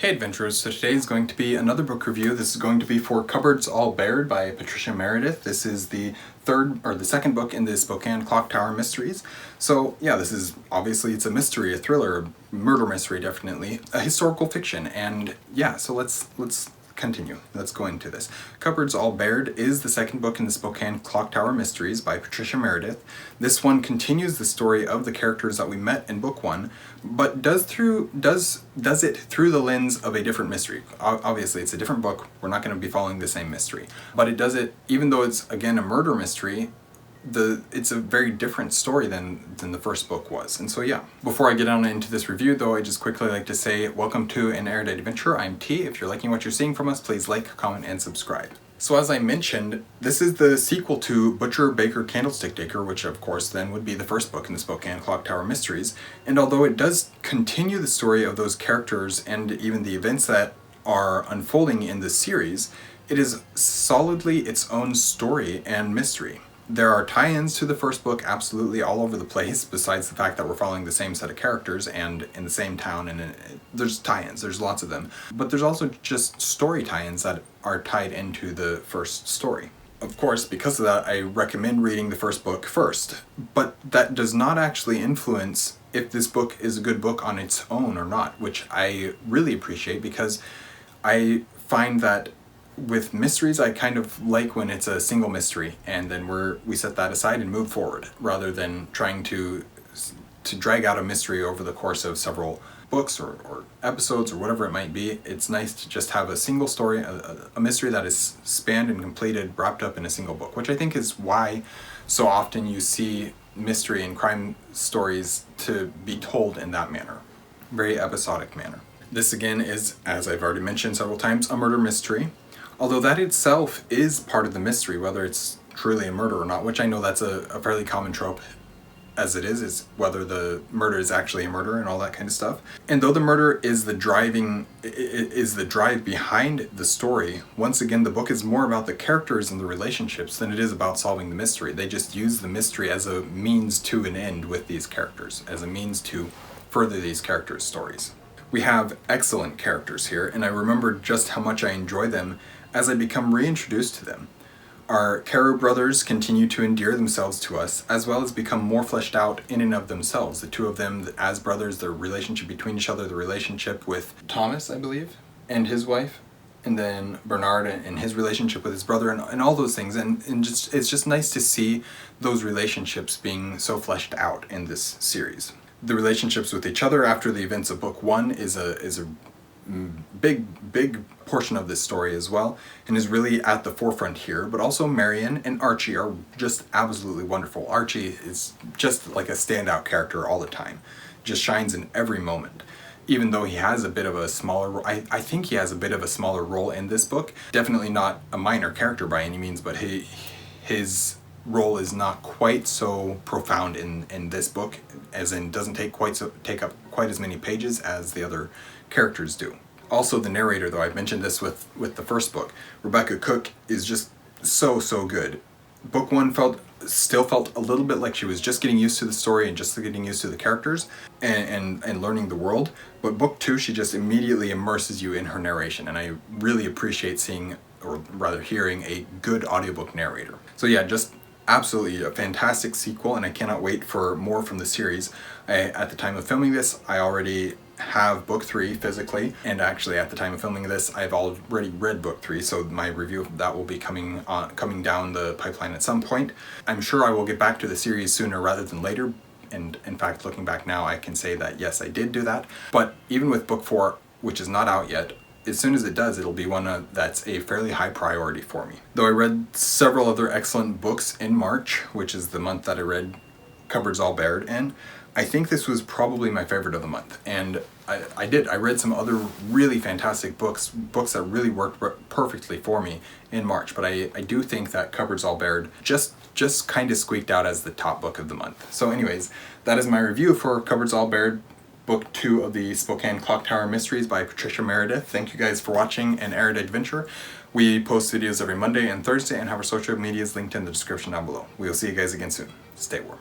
Hey adventurers, so today is going to be another book review. This is going to be for Cupboards All Bared by Patricia Meredith. This is the second book in the Spokane Clock Tower Mysteries. So yeah, this is obviously, it's a mystery, a thriller, murder mystery definitely, a historical fiction, and yeah, so let's continue. Let's go into this. Cupboards All Bared is the second book in the Spokane Clock Tower Mysteries by Patricia Meredith. This one continues the story of the characters that we met in book one, but does it through the lens of a different mystery. Obviously, it's a different book. We're not going to be following the same mystery, but it does it, even though it's again a murder mystery, it's a very different story than the first book was. And so yeah, before I get on into this review though, I just quickly like to say welcome to an Erudite Adventure. I'm T. If you're liking what you're seeing from us, please like, comment, and subscribe. So as I mentioned, this is the sequel to Butcher, Baker, Candlestick Taker, which of course then would be the first book in the Spokane Clock Tower Mysteries. And although it does continue the story of those characters and even the events that are unfolding in this series, it is solidly its own story and mystery. There are tie-ins to the first book absolutely all over the place, besides the fact that we're following the same set of characters and in the same town, and there's tie-ins, there's lots of them. But there's also just story tie-ins that are tied into the first story. Of course, because of that, I recommend reading the first book first, but that does not actually influence if this book is a good book on its own or not, which I really appreciate, because I find that with mysteries, I kind of like when it's a single mystery and then we set that aside and move forward, rather than trying to drag out a mystery over the course of several books or episodes or whatever it might be. It's nice to just have a single story, a mystery that is spanned and completed, wrapped up in a single book, which I think is why so often you see mystery and crime stories to be told in that manner, very episodic manner. This again is, as I've already mentioned several times, a murder mystery. Although that itself is part of the mystery, whether it's truly a murder or not, which I know that's a fairly common trope as it is whether the murder is actually a murder and all that kind of stuff. And though the murder is the drive behind the story, once again, the book is more about the characters and the relationships than it is about solving the mystery. They just use the mystery as a means to an end with these characters, as a means to further these characters' stories. We have excellent characters here, and I remember just how much I enjoy them as I become reintroduced to them. Our Carew brothers continue to endear themselves to us, as well as become more fleshed out in and of themselves. The two of them as brothers, their relationship between each other, the relationship with Thomas, I believe, and his wife, and then Bernard and his relationship with his brother, and all those things. And it's just nice to see those relationships being so fleshed out in this series. The relationships with each other after the events of book one is a big portion of this story as well, and is really at the forefront here. But also Marion and Archie are just absolutely wonderful. Archie is just like a standout character all the time, just shines in every moment. Even though he has a bit of a smaller role, I think he has a bit of a smaller role in this book. Definitely not a minor character by any means, but his role is not quite so profound in this book, as in doesn't take up quite as many pages as the other characters do. Also the narrator, though, I've mentioned this with the first book, Rebecca Cook is just so good. Book one still felt a little bit like she was just getting used to the story and just getting used to the characters and learning the world, but book two, she just immediately immerses you in her narration, and I really appreciate seeing, or rather hearing, a good audiobook narrator. So yeah, just absolutely a fantastic sequel, and I cannot wait for more from the series. At the time of filming this, I already have book three physically, and actually at the time of filming this, I've already read book three, so my review of that will be coming down the pipeline at some point. I'm sure I will get back to the series sooner rather than later, and in fact, looking back now, I can say that yes, I did do that. But even with book four, which is not out yet, as soon as it does, it'll be one that's a fairly high priority for me. Though I read several other excellent books in March, which is the month that I read Cupboards All Bared in, I think this was probably my favorite of the month. And I read some other really fantastic books that really worked perfectly for me in March, but I do think that Cupboards All Bared just kind of squeaked out as the top book of the month. So anyways, that is my review for Cupboards All Bared, Book 2 of the Spokane Clock Tower Mysteries by Patricia Meredith. Thank you guys for watching an Erudite Adventure. We post videos every Monday and Thursday, and have our social medias linked in the description down below. We will see you guys again soon. Stay warm.